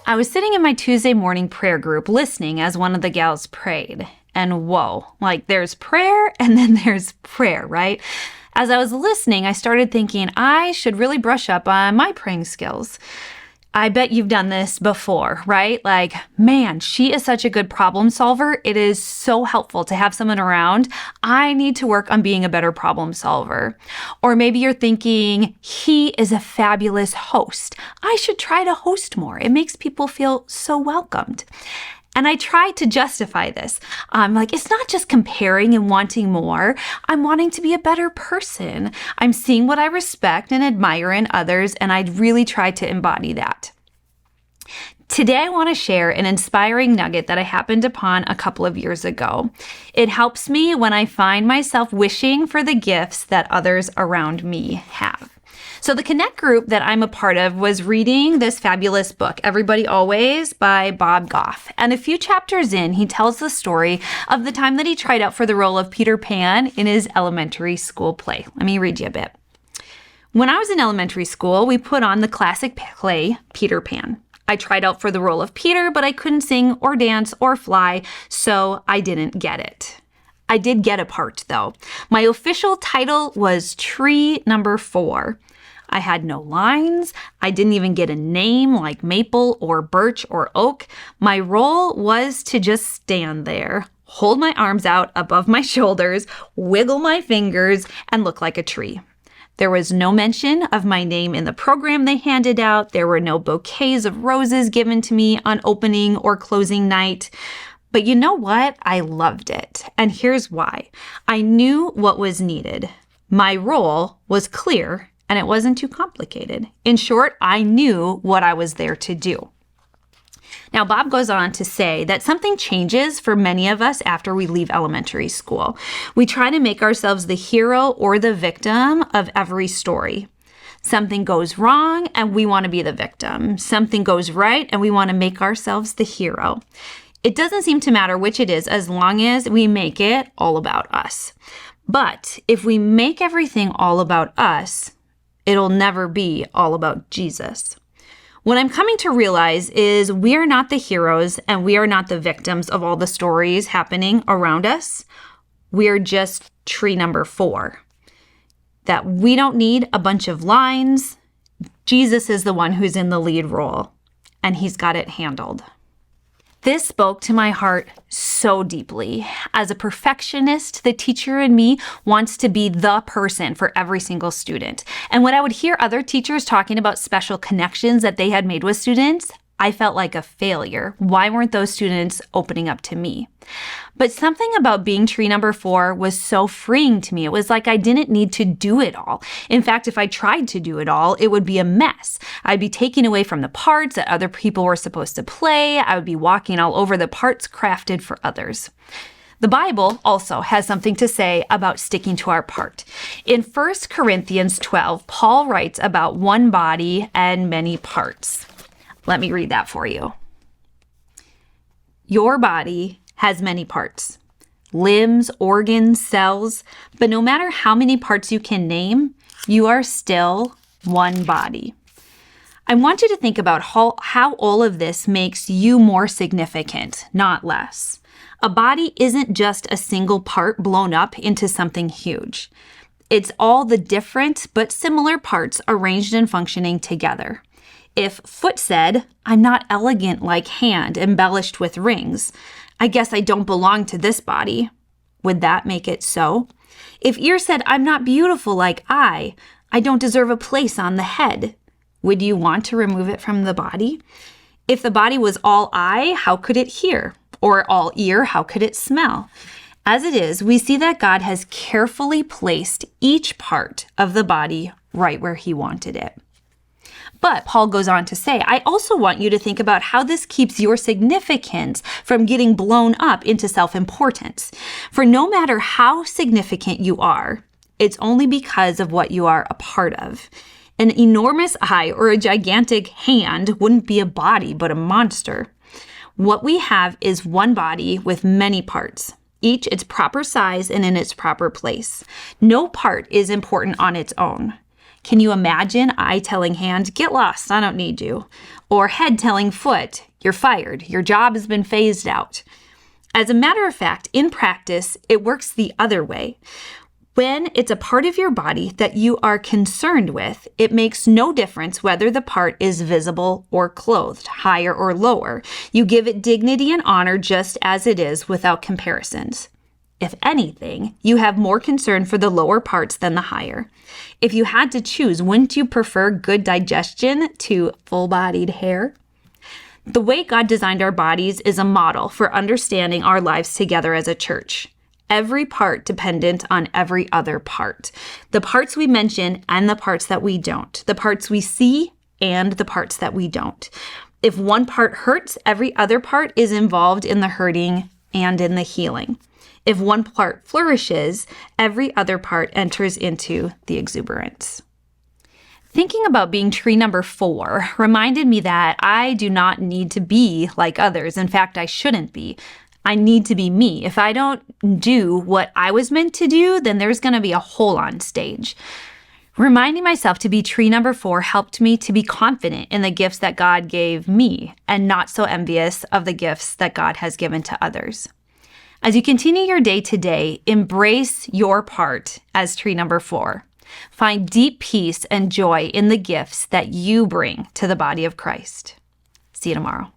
I was sitting in my Tuesday morning prayer group listening as one of the gals prayed. And whoa, like there's prayer and then there's prayer, right? As I was listening, I started thinking I should really brush up on my praying skills. I bet you've done this before, right? Like, man, she is such a good problem solver. It is so helpful to have someone around. I need to work on being a better problem solver. Or maybe you're thinking, he is a fabulous host. I should try to host more. It makes people feel so welcomed. And I try to justify this. I'm like, it's not just comparing and wanting more. I'm wanting to be a better person. I'm seeing what I respect and admire in others, and I'd really try to embody that. Today, I want to share an inspiring nugget that I happened upon a couple of years ago. It helps me when I find myself wishing for the gifts that others around me have. So the Connect group that I'm a part of was reading this fabulous book, Everybody Always by Bob Goff. And a few chapters in, he tells the story of the time that he tried out for the role of Peter Pan in his elementary school play. Let me read you a bit. When I was in elementary school, we put on the classic play, Peter Pan. I tried out for the role of Peter, but I couldn't sing or dance or fly, so I didn't get it. I did get a part, though. My official title was Tree Number 4. I had no lines. I didn't even get a name like Maple or Birch or Oak. My role was to just stand there, hold my arms out above my shoulders, wiggle my fingers, and look like a tree. There was no mention of my name in the program they handed out. There were no bouquets of roses given to me on opening or closing night. But you know what? I loved it. And here's why. I knew what was needed. My role was clear and it wasn't too complicated. In short, I knew what I was there to do. Now, Bob goes on to say that something changes for many of us after we leave elementary school. We try to make ourselves the hero or the victim of every story. Something goes wrong and we want to be the victim. Something goes right and we want to make ourselves the hero. It doesn't seem to matter which it is as long as we make it all about us. But if we make everything all about us, it'll never be all about Jesus. What I'm coming to realize is we are not the heroes and we are not the victims of all the stories happening around us. We're just tree number 4. That we don't need a bunch of lines. Jesus is the one who's in the lead role, and he's got it handled. This spoke to my heart so deeply. As a perfectionist, the teacher in me wants to be the person for every single student. And when I would hear other teachers talking about special connections that they had made with students, I felt like a failure. Why weren't those students opening up to me? But something about being tree number 4 was so freeing to me. It was like I didn't need to do it all. In fact, if I tried to do it all, it would be a mess. I'd be taking away from the parts that other people were supposed to play. I would be walking all over the parts crafted for others. The Bible also has something to say about sticking to our part. In 1 Corinthians 12, Paul writes about one body and many parts. Let me read that for you. Your body has many parts, limbs, organs, cells, but no matter how many parts you can name, you are still one body. I want you to think about how all of this makes you more significant, not less. A body isn't just a single part blown up into something huge. It's all the different but similar parts arranged and functioning together. If foot said, I'm not elegant like hand embellished with rings, I guess I don't belong to this body, would that make it so? If ear said, I'm not beautiful like eye, I don't deserve a place on the head, would you want to remove it from the body? If the body was all eye, how could it hear? Or all ear, how could it smell? As it is, we see that God has carefully placed each part of the body right where he wanted it. But Paul goes on to say, I also want you to think about how this keeps your significance from getting blown up into self-importance. For no matter how significant you are, it's only because of what you are a part of. An enormous eye or a gigantic hand wouldn't be a body, but a monster. What we have is one body with many parts, each its proper size and in its proper place. No part is important on its own. Can you imagine eye telling hand, get lost, I don't need you? Or head telling foot, you're fired, your job has been phased out. As a matter of fact, in practice, it works the other way. When it's a part of your body that you are concerned with, it makes no difference whether the part is visible or clothed, higher or lower. You give it dignity and honor just as it is without comparisons. If anything, you have more concern for the lower parts than the higher. If you had to choose, wouldn't you prefer good digestion to full-bodied hair? The way God designed our bodies is a model for understanding our lives together as a church. Every part dependent on every other part. The parts we mention and the parts that we don't. The parts we see and the parts that we don't. If one part hurts, every other part is involved in the hurting and in the healing. If one part flourishes, every other part enters into the exuberance. Thinking about being tree number 4 reminded me that I do not need to be like others. In fact, I shouldn't be. I need to be me. If I don't do what I was meant to do, then there's going to be a hole on stage. Reminding myself to be tree number 4 helped me to be confident in the gifts that God gave me and not so envious of the gifts that God has given to others. As you continue your day today, embrace your part as tree number 4. Find deep peace and joy in the gifts that you bring to the body of Christ. See you tomorrow.